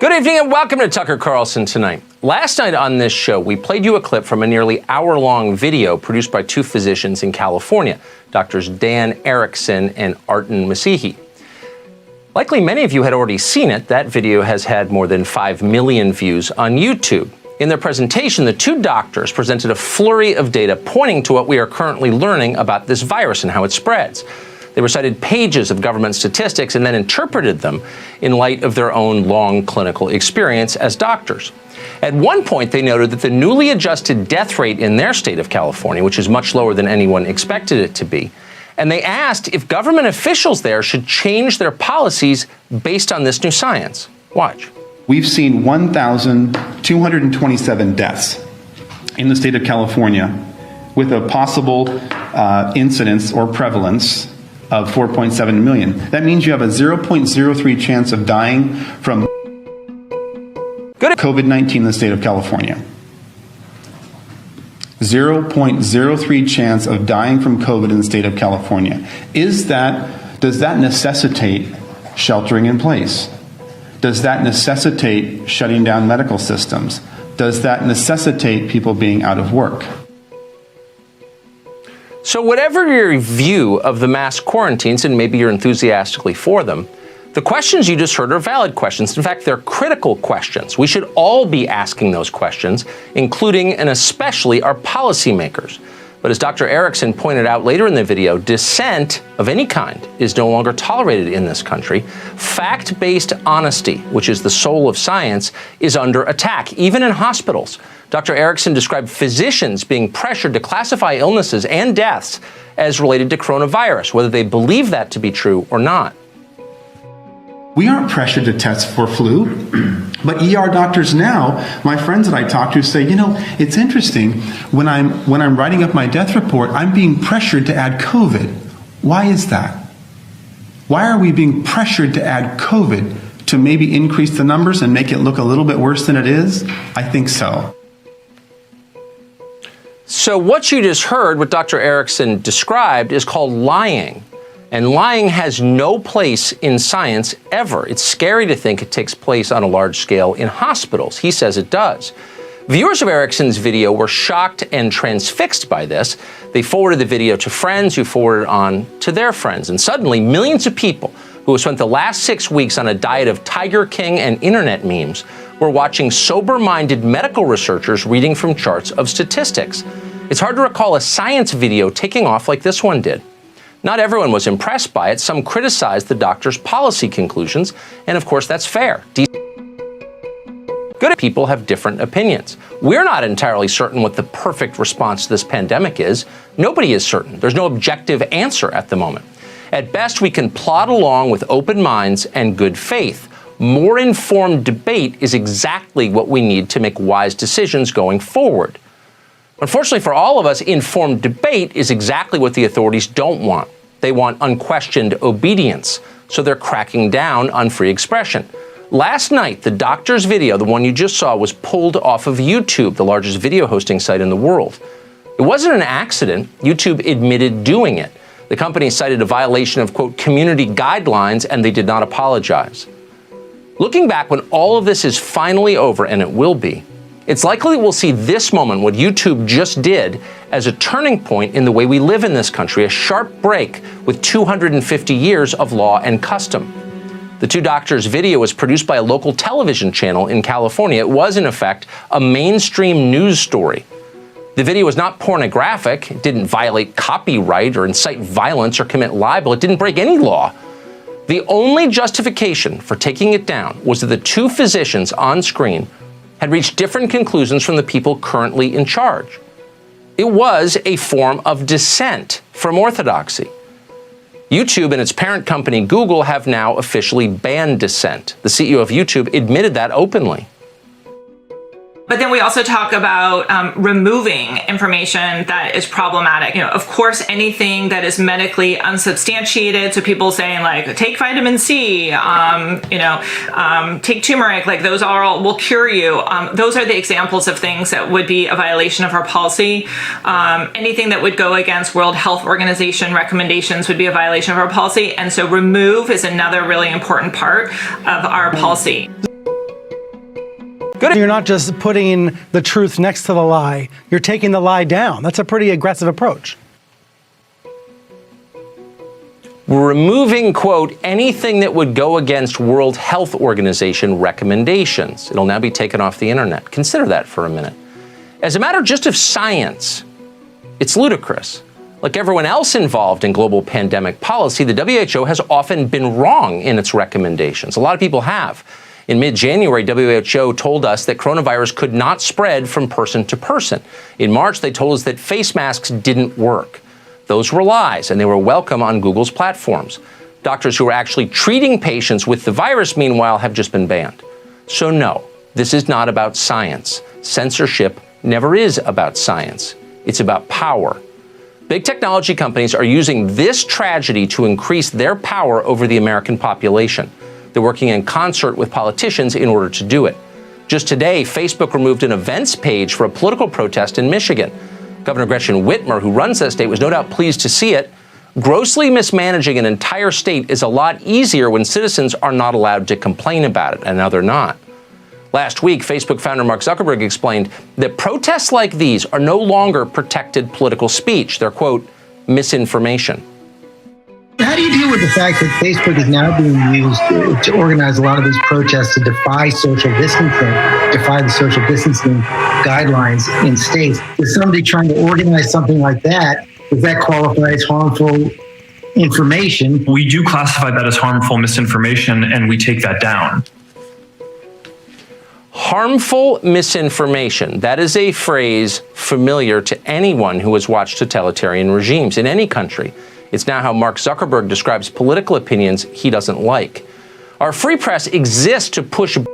Good evening and welcome to Tucker Carlson Tonight. Last night on this show, we played you a clip from a nearly hour-long video produced by two physicians in California, Drs. Dan Erickson and Artin Masihi. Likely many of you had already seen it. That video has had more than 5 million views on YouTube. In their presentation, the two doctors presented a flurry of data pointing to what we are currently learning about this virus and how it spreads. They recited pages of government statistics and then interpreted them in light of their own long clinical experience as doctors. At one point, they noted that the newly adjusted death rate in their state of California, which is much lower than anyone expected it to be, and they asked if government officials there should change their policies based on this new science. Watch. We've seen 1,227 deaths in the state of California with a possible incidence or prevalence of 4.7 million. That means you have a 0.03 chance of dying from COVID-19 in the state of California. 0.03 chance of dying from COVID in the state of California. Does that necessitate sheltering in place? Does that necessitate shutting down medical systems? Does that necessitate people being out of work? So whatever your view of the mass quarantines, and maybe you're enthusiastically for them, the questions you just heard are valid questions. In fact, they're critical questions. We should all be asking those questions, including and especially our policymakers. But as Dr. Erickson pointed out later in the video, dissent of any kind is no longer tolerated in this country. Fact-based honesty, which is the soul of science, is under attack, even in hospitals. Dr. Erickson described physicians being pressured to classify illnesses and deaths as related to coronavirus, whether they believe that to be true or not. We aren't pressured to test for flu, but ER doctors now, my friends that I talk to say, it's interesting, when I'm writing up my death report, I'm being pressured to add COVID. Why is that? Why are we being pressured to add COVID to maybe increase the numbers and make it look a little bit worse than it is? I think so. So what you just heard, what Dr. Erickson described, is called lying. And lying has no place in science ever. It's scary to think it takes place on a large scale in hospitals. He says it does. Viewers of Erickson's video were shocked and transfixed by this. They forwarded the video to friends who forwarded it on to their friends. And suddenly, millions of people who have spent the last 6 weeks on a diet of Tiger King and internet memes were watching sober-minded medical researchers reading from charts of statistics. It's hard to recall a science video taking off like this one did. Not everyone was impressed by it. Some criticized the doctor's policy conclusions, and of course that's fair. Good people have different opinions. We're not entirely certain what the perfect response to this pandemic is. Nobody is certain. There's no objective answer at the moment. At best, we can plod along with open minds and good faith. More informed debate is exactly what we need to make wise decisions going forward. Unfortunately for all of us, informed debate is exactly what the authorities don't want. They want unquestioned obedience, so they're cracking down on free expression. Last night, the doctor's video, the one you just saw, was pulled off of YouTube, the largest video hosting site in the world. It wasn't an accident. YouTube admitted doing it. The company cited a violation of, quote, community guidelines, and they did not apologize. Looking back, when all of this is finally over, and it will be, it's likely we'll see this moment, what YouTube just did, as a turning point in the way we live in this country, a sharp break with 250 years of law and custom. The two doctors' video was produced by a local television channel in California. It was, in effect, a mainstream news story. The video was not pornographic. It didn't violate copyright or incite violence or commit libel. It didn't break any law. The only justification for taking it down was that the two physicians on screen had reached different conclusions from the people currently in charge. It was a form of dissent from orthodoxy. YouTube and its parent company Google have now officially banned dissent. The CEO of YouTube admitted that openly. But then we also talk about removing information that is problematic. Of course, anything that is medically unsubstantiated. So people saying like, take vitamin C, take turmeric, like those are all will cure you. Those are the examples of things that would be a violation of our policy. Anything that would go against World Health Organization recommendations would be a violation of our policy. And so remove is another really important part of our policy. Good. You're not just putting the truth next to the lie. You're taking the lie down. That's a pretty aggressive approach. We're removing, quote, anything that would go against World Health Organization recommendations. It'll now be taken off the internet. Consider that for a minute. As a matter just of science, it's ludicrous. Like everyone else involved in global pandemic policy, the WHO has often been wrong in its recommendations. A lot of people have. In mid-January, WHO told us that coronavirus could not spread from person to person. In March, they told us that face masks didn't work. Those were lies, and they were welcome on Google's platforms. Doctors who are actually treating patients with the virus, meanwhile, have just been banned. So no, this is not about science. Censorship never is about science. It's about power. Big technology companies are using this tragedy to increase their power over the American population. They're working in concert with politicians in order to do it. Just today, Facebook removed an events page for a political protest in Michigan. Governor Gretchen Whitmer, who runs that state, was no doubt pleased to see it. Grossly mismanaging an entire state is a lot easier when citizens are not allowed to complain about it, and now they're not. Last week, Facebook founder Mark Zuckerberg explained that protests like these are no longer protected political speech. They're, quote, misinformation. How do you deal with the fact that Facebook is now being used to organize a lot of these protests to defy social distancing, defy the social distancing guidelines in states? Is somebody trying to organize something like that, does that qualify as harmful information? We do classify that as harmful misinformation, and we take that down. Harmful misinformation. That is a phrase familiar to anyone who has watched totalitarian regimes in any country. It's now how Mark Zuckerberg describes political opinions he doesn't like. Our free press exists to push good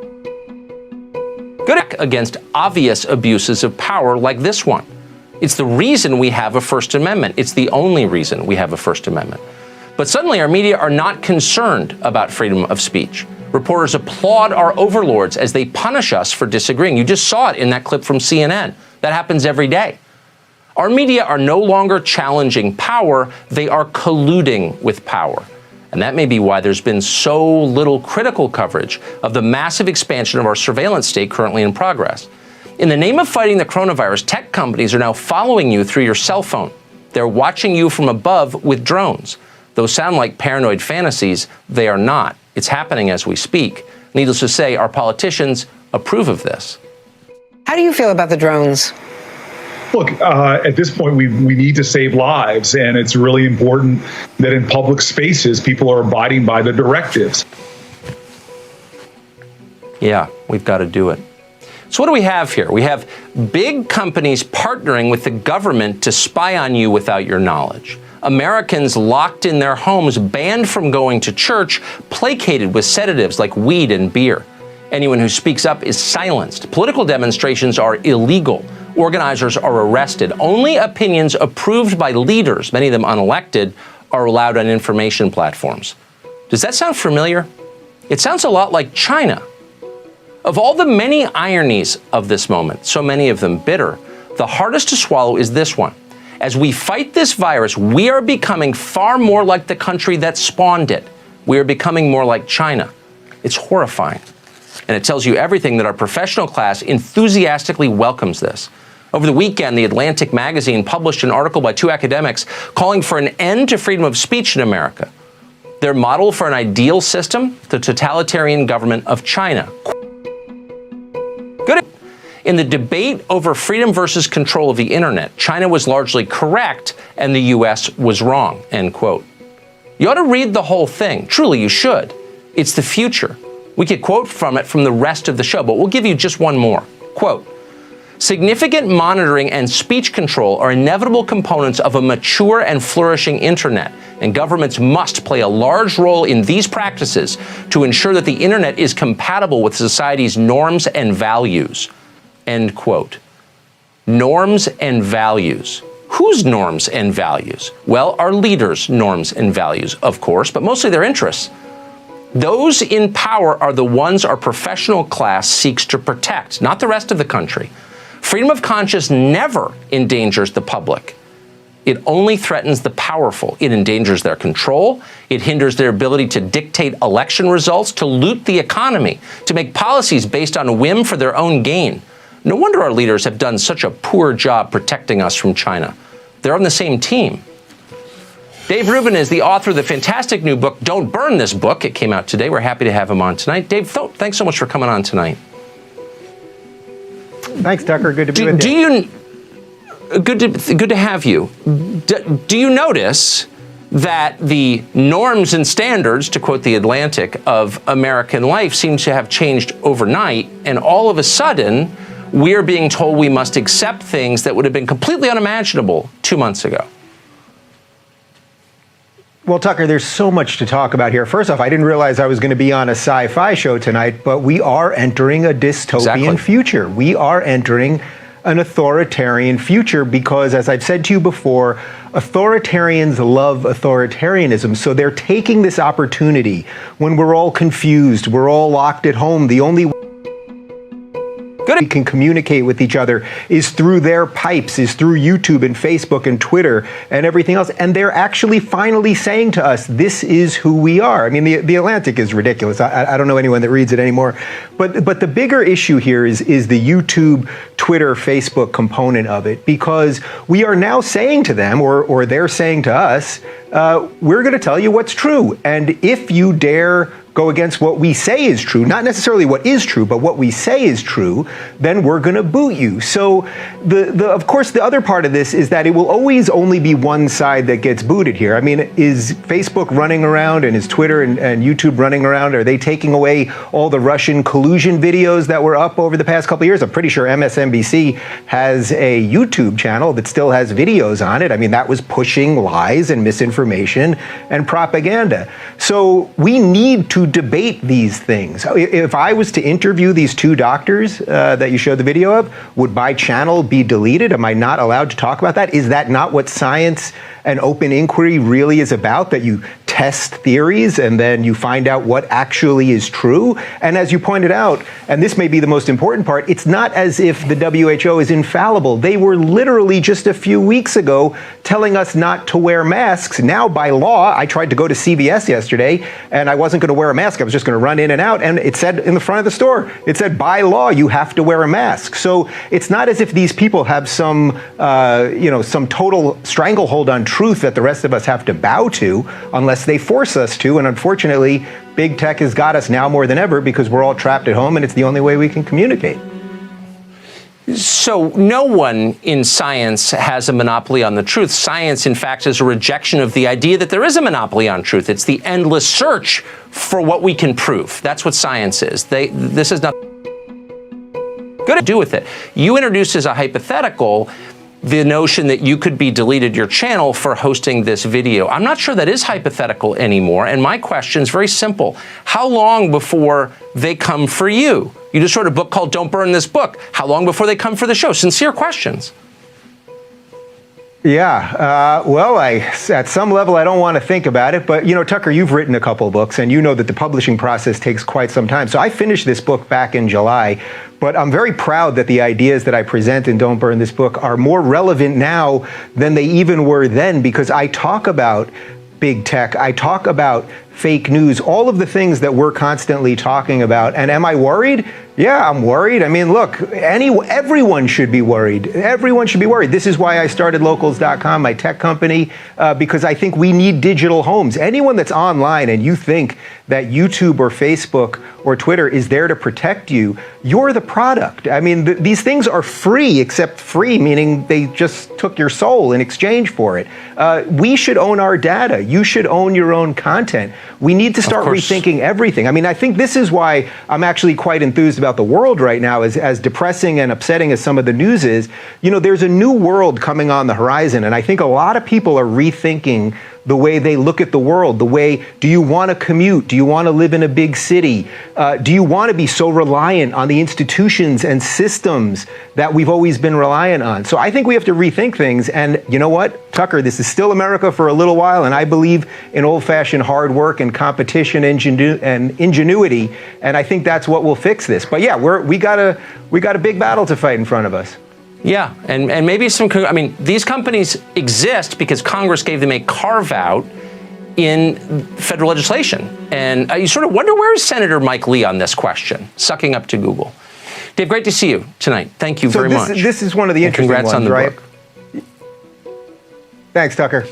against obvious abuses of power like this one. It's the reason we have a First Amendment. It's the only reason we have a First Amendment. But suddenly our media are not concerned about freedom of speech. Reporters applaud our overlords as they punish us for disagreeing. You just saw it in that clip from CNN. That happens every day. Our media are no longer challenging power, they are colluding with power. And that may be why there's been so little critical coverage of the massive expansion of our surveillance state currently in progress. In the name of fighting the coronavirus, tech companies are now following you through your cell phone. They're watching you from above with drones. Those sound like paranoid fantasies. They are not. It's happening as we speak. Needless to say, our politicians approve of this. How do you feel about the drones? Look, at this point, we need to save lives, and it's really important that in public spaces, people are abiding by the directives. Yeah, we've got to do it. So what do we have here? We have big companies partnering with the government to spy on you without your knowledge. Americans locked in their homes, banned from going to church, placated with sedatives like weed and beer. Anyone who speaks up is silenced. Political demonstrations are illegal. Organizers are arrested. Only opinions approved by leaders, many of them unelected, are allowed on information platforms. Does that sound familiar? It sounds a lot like China. Of all the many ironies of this moment, so many of them bitter, the hardest to swallow is this one. As we fight this virus, we are becoming far more like the country that spawned it. We are becoming more like China. It's horrifying. And it tells you everything that our professional class enthusiastically welcomes this. Over the weekend, The Atlantic magazine published an article by two academics calling for an end to freedom of speech in America. Their model for an ideal system, the totalitarian government of China. Good. In the debate over freedom versus control of the internet, China was largely correct and the U.S. was wrong, end quote. You ought to read the whole thing. Truly, you should. It's the future. We could quote from it from the rest of the show, but we'll give you just one more. Quote, significant monitoring and speech control are inevitable components of a mature and flourishing internet, and governments must play a large role in these practices to ensure that the internet is compatible with society's norms and values. End quote. Norms and values. Whose norms and values? Well, our leaders' norms and values, of course, but mostly their interests. Those in power are the ones our professional class seeks to protect, not the rest of the country. Freedom of conscience never endangers the public. It only threatens the powerful. It endangers their control. It hinders their ability to dictate election results, to loot the economy, to make policies based on a whim for their own gain. No wonder our leaders have done such a poor job protecting us from China. They're on the same team. Dave Rubin is the author of the fantastic new book, Don't Burn This Book. It came out today. We're happy to have him on tonight. Dave, thanks so much for coming on tonight. Thanks, Tucker. Good to be with you. Good to have you. Do you notice that the norms and standards, to quote The Atlantic, of American life seem to have changed overnight, and all of a sudden, we're being told we must accept things that would have been completely unimaginable 2 months ago? Well, Tucker, there's so much to talk about here. First off, I didn't realize I was going to be on a sci-fi show tonight, but we are entering a dystopian future. We are entering an authoritarian future because, as I've said to you before, authoritarians love authoritarianism. So they're taking this opportunity when we're all confused, we're all locked at home. The only we can communicate with each other is through their pipes, is through YouTube and Facebook and Twitter and everything else. And they're actually finally saying to us, this is who we are. I mean, the Atlantic is ridiculous. I don't know anyone that reads it anymore. But the bigger issue here is the YouTube, Twitter, Facebook component of it, because we are now saying to them, or they're saying to us, we're going to tell you what's true. And if you dare go against what we say is true, not necessarily what is true, but what we say is true, then we're going to boot you. So of course, the other part of this is that it will always only be one side that gets booted here. I mean, is Facebook running around and is Twitter and YouTube running around? Are they taking away all the Russian collusion videos that were up over the past couple of years? I'm pretty sure MSNBC has a YouTube channel that still has videos on it. I mean, that was pushing lies and misinformation and propaganda. So we need to debate these things. If I was to interview these two doctors that you showed the video of, would my channel be deleted? Am I not allowed to talk about that? Is that not what science and open inquiry really is about, that you test theories and then you find out what actually is true? And as you pointed out, and this may be the most important part, it's not as if the WHO is infallible. They were literally just a few weeks ago telling us not to wear masks. Now, by law, I tried to go to CVS yesterday and I wasn't going to wear a mask. I was just going to run in and out. And it said in the front of the store, it said, by law, you have to wear a mask. So it's not as if these people have some total stranglehold on truth that the rest of us have to bow to unless they force us to. And unfortunately, big tech has got us now more than ever because we're all trapped at home and it's the only way we can communicate. So no one in science has a monopoly on the truth. Science, in fact, is a rejection of the idea that there is a monopoly on truth. It's the endless search for what we can prove. That's what science is. This is nothing good to do with it. You introduced as a hypothetical the notion that you could be deleted your channel for hosting this video. I'm not sure that is hypothetical anymore. And my question is very simple. How long before they come for you? You just wrote a book called Don't Burn This Book. How long before they come for the show? Sincere questions. Yeah, at some level, I don't want to think about it. But, Tucker, you've written a couple books, and you know that the publishing process takes quite some time. So I finished this book back in July. But I'm very proud that the ideas that I present in Don't Burn This Book are more relevant now than they even were then, because I talk about big tech. I talk about fake news, all of the things that we're constantly talking about. And am I worried? Yeah, I'm worried. I mean, look, everyone should be worried. Everyone should be worried. This is why I started Locals.com, my tech company, because I think we need digital homes. Anyone that's online and you think that YouTube or Facebook or Twitter is there to protect you, you're the product. I mean, these things are free, except free, meaning they just took your soul in exchange for it. We should own our data. You should own your own content. We need to start rethinking everything. I mean, I think this is why I'm actually quite enthused about the world right now, as depressing and upsetting as some of the news is. There's a new world coming on the horizon, and I think a lot of people are rethinking the way they look at the world, do you want to commute? Do you want to live in a big city? Do you want to be so reliant on the institutions and systems that we've always been reliant on? So I think we have to rethink things. And you know what, Tucker, this is still America for a little while, and I believe in old-fashioned hard work and competition and ingenuity, and I think that's what will fix this. But yeah, we got a big battle to fight in front of us. Yeah, and maybe I mean, these companies exist because Congress gave them a carve-out in federal legislation. And you sort of wonder, where is Senator Mike Lee on this question, sucking up to Google? Dave, great to see you tonight. Thank you very much. This is one of the interesting congrats ones, on the right? book. Thanks, Tucker.